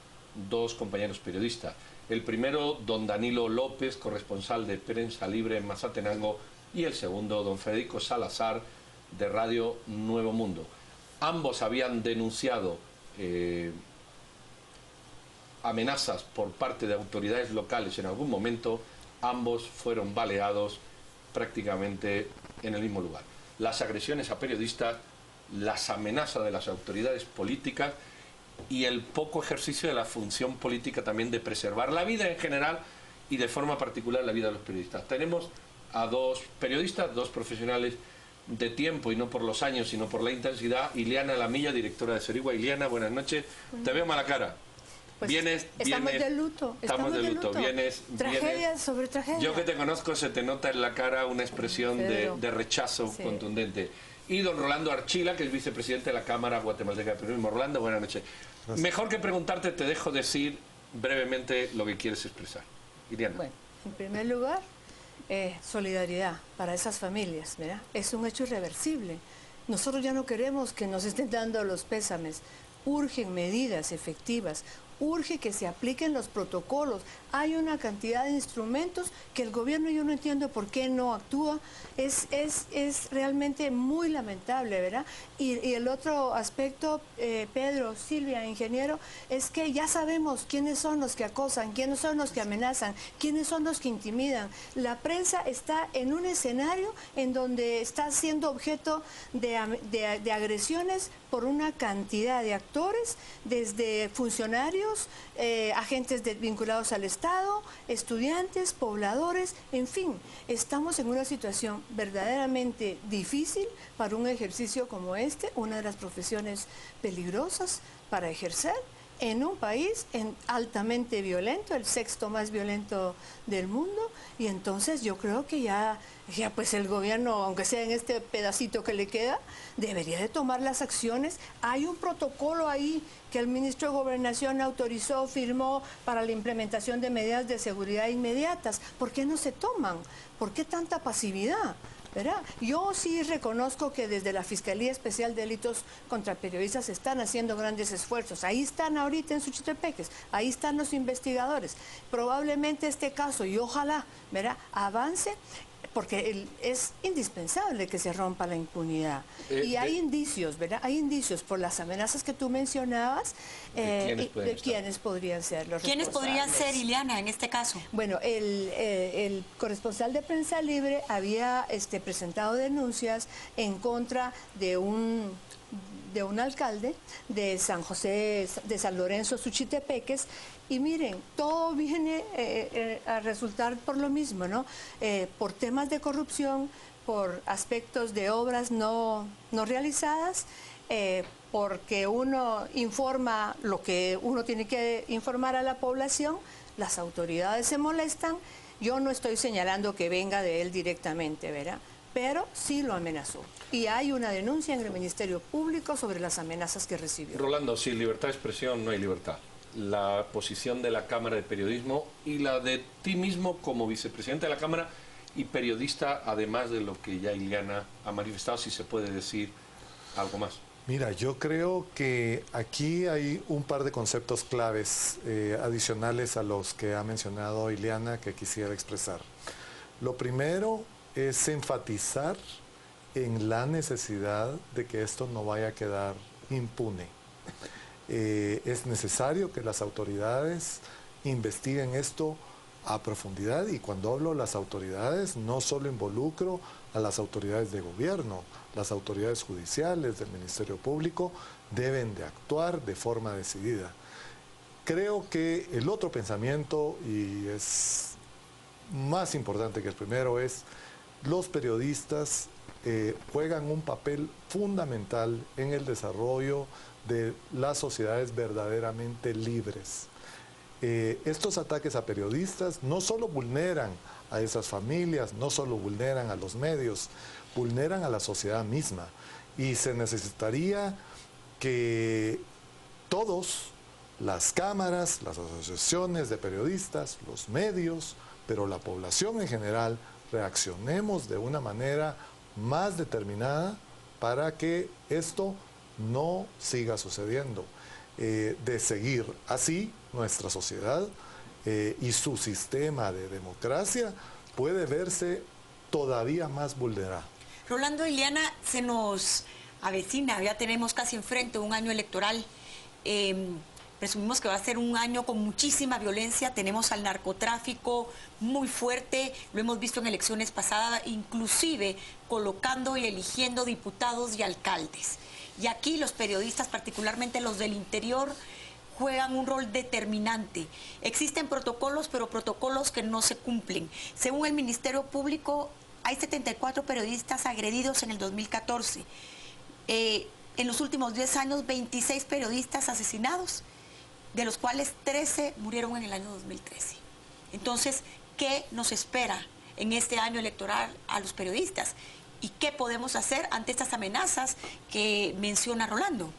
dos compañeros periodistas. El primero, don Danilo López, corresponsal de Prensa Libre en Mazatenango, y el segundo, don Federico Salazar, de Radio Nuevo Mundo. Ambos habían denunciado amenazas por parte de autoridades locales en algún momento. Ambos fueron baleados prácticamente en el mismo lugar. Las agresiones a periodistas, las amenazas de las autoridades políticas y el poco ejercicio de la función política también de preservar la vida en general y de forma particular la vida de los periodistas. Tenemos a dos periodistas, dos profesionales de tiempo, y no por los años, sino por la intensidad. Ileana Lamilla, directora de Serigua. Ileana, buenas noches. Te veo mala cara. Pues estamos de luto. Estamos de luto. Tragedia sobre tragedia. Yo que te conozco, se te nota en la cara una expresión de rechazo contundente. Y don Rolando Archila, que es vicepresidente de la Cámara Guatemalteca de Periodismo. Rolando, buenas noches. Gracias. Mejor que preguntarte, te dejo decir brevemente lo que quieres expresar. Ileana. Bueno, en primer lugar, solidaridad para esas familias, ¿verdad? Es un hecho irreversible. Nosotros ya no queremos que nos estén dando los pésames. Urgen medidas efectivas, urge que se apliquen los protocolos. Hay una cantidad de instrumentos que el gobierno, yo no entiendo por qué no actúa. Es realmente muy lamentable, ¿verdad? Y el otro aspecto, Pedro, Silvia, ingeniero, es que ya sabemos quiénes son los que acosan, quiénes son los que amenazan, quiénes son los que intimidan. La prensa está en un escenario en donde está siendo objeto de agresiones por una cantidad de actores, desde funcionarios, agentes vinculados al Estado, estudiantes, pobladores, en fin, estamos en una situación verdaderamente difícil para un ejercicio como este, una de las profesiones peligrosas para ejercer en un país altamente violento, el sexto más violento del mundo, y entonces yo creo que ya pues el gobierno, aunque sea en este pedacito que le queda, debería de tomar las acciones. Hay un protocolo ahí que el ministro de Gobernación autorizó, firmó para la implementación de medidas de seguridad inmediatas. ¿Por qué no se toman? ¿Por qué tanta pasividad? ¿Verdad? Yo sí reconozco que desde la Fiscalía Especial de Delitos contra Periodistas están haciendo grandes esfuerzos. Ahí están ahorita en Suchitepeques, ahí están los investigadores. Probablemente este caso, y ojalá, ¿verdad?, avance, porque es indispensable que se rompa la impunidad. Y hay indicios, ¿verdad? Hay indicios por las amenazas que tú mencionabas. ¿Quiénes podrían ser los responsables? ¿Quiénes podrían ser, Ileana, en este caso? Bueno, el corresponsal de Prensa Libre había presentado denuncias en contra de un alcalde de San José, de San Lorenzo, Suchitepeques, y miren, todo viene a resultar por lo mismo, ¿no? Por temas de corrupción, por aspectos de obras no realizadas, porque uno informa lo que uno tiene que informar a la población, las autoridades se molestan. Yo no estoy señalando que venga de él directamente, ¿verdad? Pero sí lo amenazó. Y hay una denuncia en el Ministerio Público sobre las amenazas que recibió. Rolando, sin libertad de expresión no hay libertad. La posición de la Cámara de Periodismo y la de ti mismo como vicepresidente de la Cámara y periodista, además de lo que ya Ileana ha manifestado, si se puede decir algo más. Mira, yo creo que aquí hay un par de conceptos claves adicionales a los que ha mencionado Ileana que quisiera expresar. Lo primero es enfatizar en la necesidad de que esto no vaya a quedar impune. Es necesario que las autoridades investiguen esto a profundidad, y cuando hablo de las autoridades no solo involucro a las autoridades de gobierno, las autoridades judiciales, del Ministerio Público deben de actuar de forma decidida. Creo que el otro pensamiento, y es más importante que el primero, es los periodistas juegan un papel fundamental en el desarrollo de las sociedades verdaderamente libres. Estos ataques a periodistas no solo vulneran a esas familias, no solo vulneran a los medios, vulneran a la sociedad misma. Y se necesitaría que todos, las cámaras, las asociaciones de periodistas, los medios, pero la población en general, reaccionemos de una manera más determinada para que esto no siga sucediendo. De seguir así, nuestra sociedad y su sistema de democracia puede verse todavía más vulnerado. Rolando, Ileana, se nos avecina, ya tenemos casi enfrente un año electoral. Presumimos que va a ser un año con muchísima violencia. Tenemos al narcotráfico muy fuerte, lo hemos visto en elecciones pasadas, inclusive colocando y eligiendo diputados y alcaldes. Y aquí los periodistas, particularmente los del interior, juegan un rol determinante. Existen protocolos, pero protocolos que no se cumplen. Según el Ministerio Público, hay 74 periodistas agredidos en el 2014. En los últimos 10 años, 26 periodistas asesinados, de los cuales 13 murieron en el año 2013. Entonces, ¿qué nos espera en este año electoral a los periodistas? ¿Y qué podemos hacer ante estas amenazas que menciona Rolando?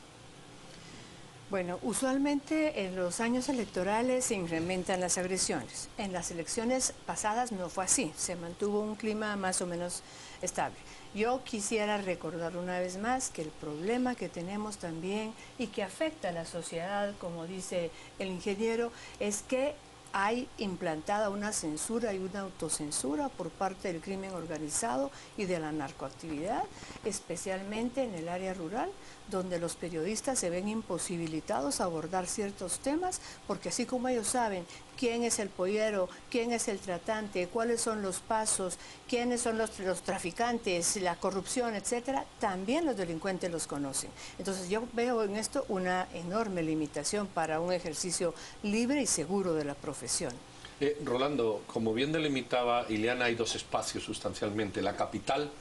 Bueno, usualmente en los años electorales se incrementan las agresiones. En las elecciones pasadas no fue así, se mantuvo un clima más o menos estable. Yo quisiera recordar una vez más que el problema que tenemos también y que afecta a la sociedad, como dice el ingeniero, es que hay implantada una censura y una autocensura por parte del crimen organizado y de la narcoactividad, especialmente en el área rural, donde los periodistas se ven imposibilitados a abordar ciertos temas, porque así como ellos saben quién es el pollero, quién es el tratante, cuáles son los pasos, quiénes son los traficantes, la corrupción, etcétera, también los delincuentes los conocen. Entonces yo veo en esto una enorme limitación para un ejercicio libre y seguro de la profesión. Rolando, como bien delimitaba Ileana, hay dos espacios sustancialmente. La capital,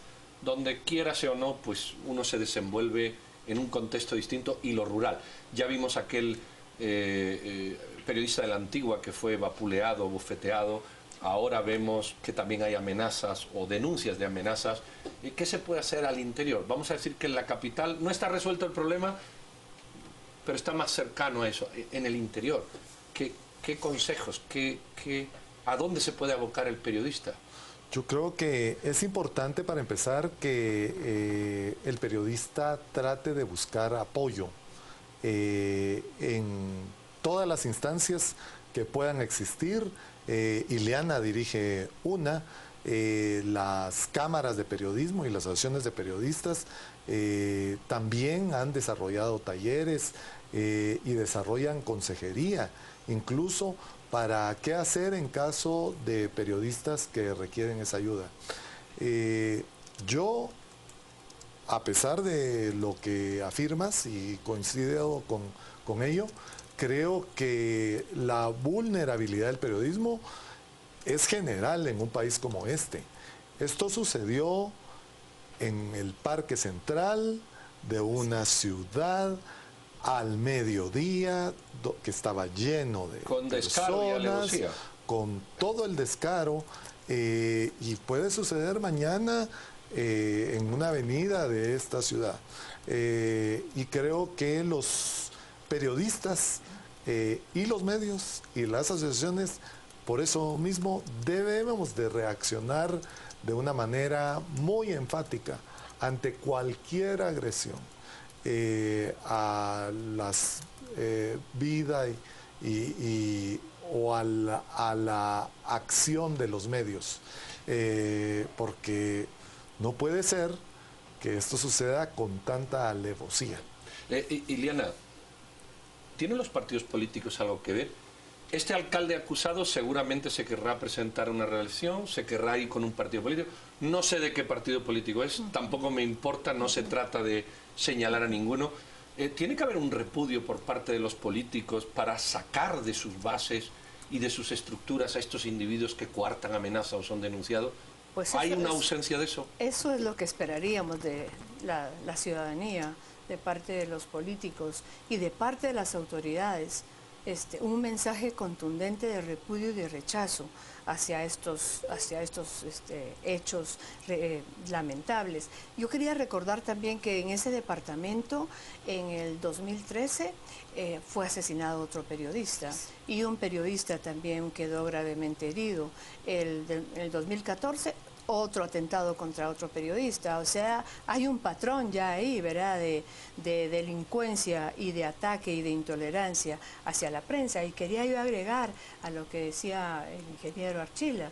donde quiera sea o no, pues uno se desenvuelve en un contexto distinto, y lo rural. Ya vimos aquel periodista de la Antigua que fue vapuleado, bofeteado. Ahora vemos que también hay amenazas o denuncias de amenazas. ¿Qué se puede hacer al interior? Vamos a decir que en la capital no está resuelto el problema, pero está más cercano a eso. En el interior, ¿qué consejos? ¿A dónde se puede abocar el periodista? Yo creo que es importante, para empezar, que el periodista trate de buscar apoyo en todas las instancias que puedan existir. Ileana dirige una, las cámaras de periodismo y las asociaciones de periodistas también han desarrollado talleres y desarrollan consejería, incluso para qué hacer en caso de periodistas que requieren esa ayuda. Yo, a pesar de lo que afirmas, y coincido con ello, creo que la vulnerabilidad del periodismo es general en un país como este. Esto sucedió en el Parque Central, de una ciudad al mediodía, que estaba lleno de con descaro y alevosía, con todo el descaro, y puede suceder mañana en una avenida de esta ciudad. Y creo que los periodistas y los medios y las asociaciones, por eso mismo, debemos de reaccionar de una manera muy enfática ante cualquier agresión a las vida o a la acción de los medios, porque no puede ser que esto suceda con tanta alevosía. Iliana, ¿tienen los partidos políticos algo que ver? Este alcalde acusado seguramente se querrá presentar una reelección, se querrá ir con un partido político. No sé de qué partido político es, tampoco me importa, no se trata de señalar a ninguno. ¿Tiene que haber un repudio por parte de los políticos para sacar de sus bases y de sus estructuras a estos individuos que coartan, amenazan o son denunciados? Pues ¿Hay una ausencia de eso? Eso es lo que esperaríamos de la ciudadanía, de parte de los políticos y de parte de las autoridades. Un mensaje contundente de repudio y de rechazo hacia estos hechos lamentables. Yo quería recordar también que en ese departamento, en el 2013, fue asesinado otro periodista y un periodista también quedó gravemente herido. En el 2014, otro atentado contra otro periodista. O sea, hay un patrón ya ahí, ¿verdad?, de delincuencia y de ataque y de intolerancia hacia la prensa. Y quería yo agregar a lo que decía el ingeniero Archila.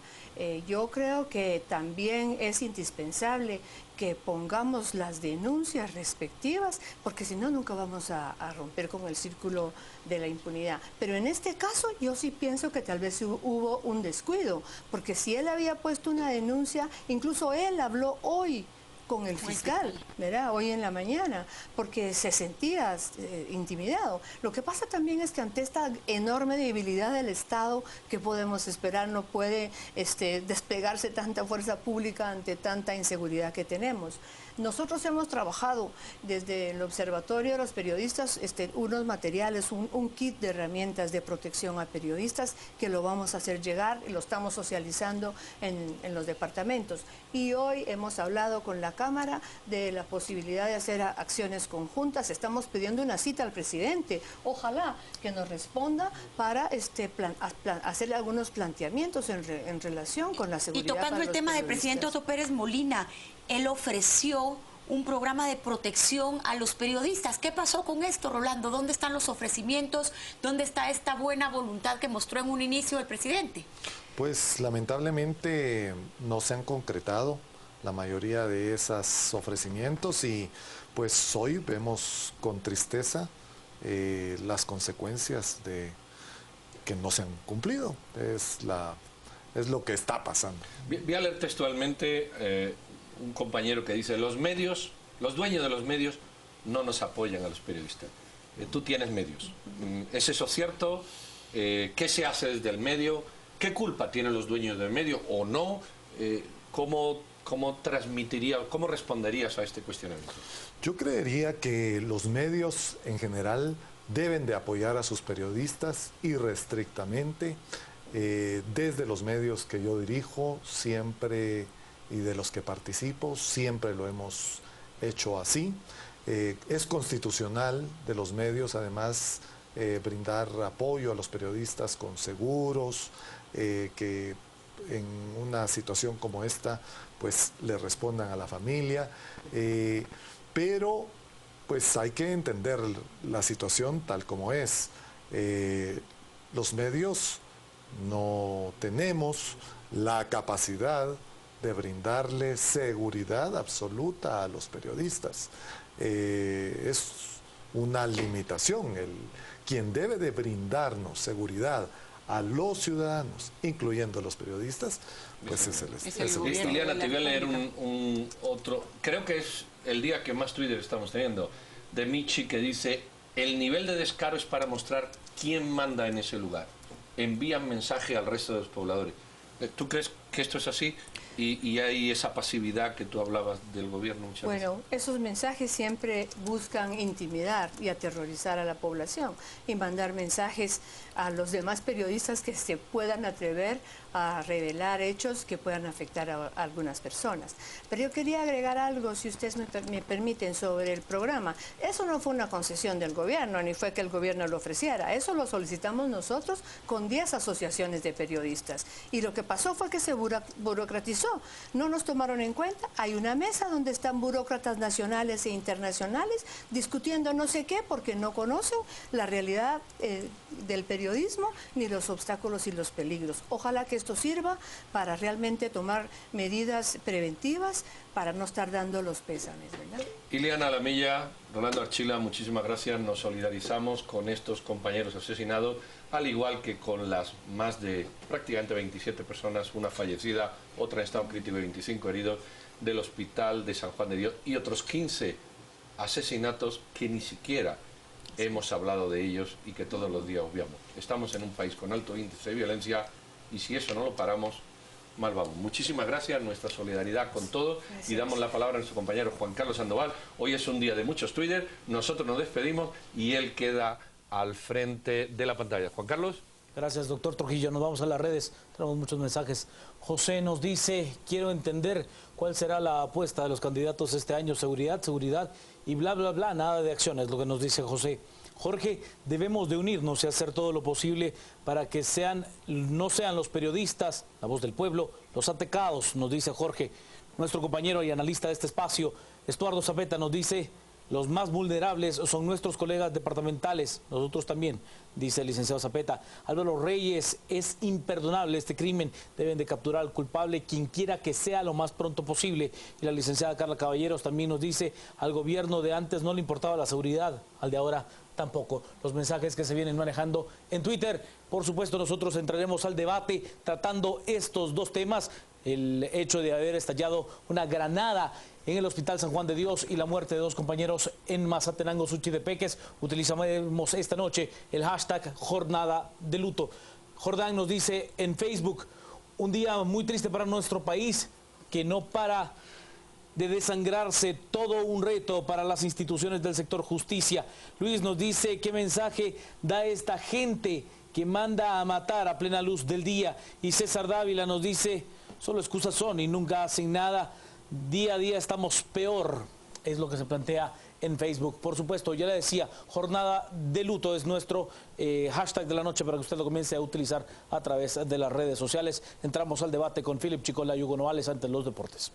Yo creo que también es indispensable que pongamos las denuncias respectivas, porque si no, nunca vamos a romper con el círculo de la impunidad. Pero en este caso yo sí pienso que tal vez hubo un descuido, porque si él había puesto una denuncia, incluso él habló hoy con el fiscal, ¿verdad?, hoy en la mañana, porque se sentía intimidado. Lo que pasa también es que ante esta enorme debilidad del Estado, ¿qué podemos esperar? No puede desplegarse tanta fuerza pública ante tanta inseguridad que tenemos. Nosotros hemos trabajado desde el Observatorio de los Periodistas unos materiales, un kit de herramientas de protección a periodistas que lo vamos a hacer llegar y lo estamos socializando en los departamentos. Y hoy hemos hablado con la Cámara de la posibilidad de hacer acciones conjuntas. Estamos pidiendo una cita al presidente. Ojalá que nos responda para hacerle algunos planteamientos en relación con la seguridad. Y tocando el tema del presidente Otto Pérez Molina, él ofreció un programa de protección a los periodistas. ¿Qué pasó con esto, Rolando? ¿Dónde están los ofrecimientos? ¿Dónde está esta buena voluntad que mostró en un inicio el presidente? Pues lamentablemente no se han concretado la mayoría de esos ofrecimientos y pues hoy vemos con tristeza las consecuencias de que no se han cumplido. Es lo que está pasando. Voy a leer textualmente un compañero que dice: los medios, los dueños de los medios no nos apoyan a los periodistas. Tú tienes medios. ¿Es eso cierto? ¿Qué se hace desde el medio? ¿Qué culpa tienen los dueños del medio o no? ¿Cómo responderías a este cuestionamiento? Yo creería que los medios en general deben de apoyar a sus periodistas irrestrictamente. Desde los medios que yo dirijo siempre y de los que participo, siempre lo hemos hecho así. Es constitucional de los medios, además, brindar apoyo a los periodistas con seguros, que en una situación como esta, pues le respondan a la familia. Pero, pues hay que entender la situación tal como es. Los medios no tenemos la capacidad de brindarle seguridad absoluta a los periodistas. Es una limitación. Quien debe de brindarnos seguridad a los ciudadanos, incluyendo a los periodistas, pues es el Estado. Iliana, te voy a leer otro, creo que es el día que más Twitter estamos teniendo, de Michi, que dice: el nivel de descaro es para mostrar quién manda en ese lugar. Envían mensaje al resto de los pobladores. ¿Tú crees que esto es así? y hay esa pasividad que tú hablabas del gobierno muchas veces. Bueno, esos mensajes siempre buscan intimidar y aterrorizar a la población y mandar mensajes a los demás periodistas que se puedan atrever a revelar hechos que puedan afectar a algunas personas. Pero yo quería agregar algo, si ustedes me permiten, sobre el programa. Eso no fue una concesión del gobierno, ni fue que el gobierno lo ofreciera. Eso lo solicitamos nosotros con 10 asociaciones de periodistas. Y lo que pasó fue que se burocratizó. No nos tomaron en cuenta. Hay una mesa donde están burócratas nacionales e internacionales discutiendo no sé qué porque no conocen la realidad del periodismo ni los obstáculos y los peligros. Ojalá que esto sirva para realmente tomar medidas preventivas para no estar dando los pésames, ¿verdad? Ileana Lamilla, Rolando Archila, muchísimas gracias. Nos solidarizamos con estos compañeros asesinados, al igual que con las más de prácticamente 27 personas, una fallecida, otra en estado crítico y 25 heridos, del hospital de San Juan de Dios, y otros 15 asesinatos que ni siquiera hemos hablado de ellos y que todos los días obviamos. Estamos en un país con alto índice de violencia y si eso no lo paramos, mal vamos. Muchísimas gracias, nuestra solidaridad con todo. Gracias. Y damos la palabra a nuestro compañero Juan Carlos Sandoval. Hoy es un día de muchos Twitter, nosotros nos despedimos y él queda al frente de la pantalla. Juan Carlos. Gracias, doctor Trujillo. Nos vamos a las redes, tenemos muchos mensajes. José nos dice, quiero entender cuál será la apuesta de los candidatos este año, seguridad y bla, bla, bla, nada de acciones, lo que nos dice José. Jorge, debemos de unirnos y hacer todo lo posible para que no sean los periodistas, la voz del pueblo, los atacados, nos dice Jorge. Nuestro compañero y analista de este espacio, Estuardo Zapeta, nos dice, los más vulnerables son nuestros colegas departamentales, nosotros también, dice el licenciado Zapeta. Álvaro Reyes, es imperdonable este crimen, deben de capturar al culpable, quien quiera que sea, lo más pronto posible. Y la licenciada Carla Caballeros también nos dice, al gobierno de antes no le importaba la seguridad, al de ahora tampoco. Los mensajes que se vienen manejando en Twitter. Por supuesto, nosotros entraremos al debate tratando estos dos temas, el hecho de haber estallado una granada en el Hospital San Juan de Dios y la muerte de 2 compañeros en Mazatenango, Suchitepeques. Utilizaremos esta noche el hashtag Jornada de Luto. Jordán nos dice en Facebook, un día muy triste para nuestro país, que no para de desangrarse, todo un reto para las instituciones del sector justicia. Luis nos dice, ¿qué mensaje da esta gente que manda a matar a plena luz del día? Y César Dávila nos dice, solo excusas son y nunca hacen nada. Día a día estamos peor, es lo que se plantea en Facebook. Por supuesto, ya le decía, Jornada de Luto es nuestro hashtag de la noche para que usted lo comience a utilizar a través de las redes sociales. Entramos al debate con Philip Chicola y Hugo Novales ante los deportes.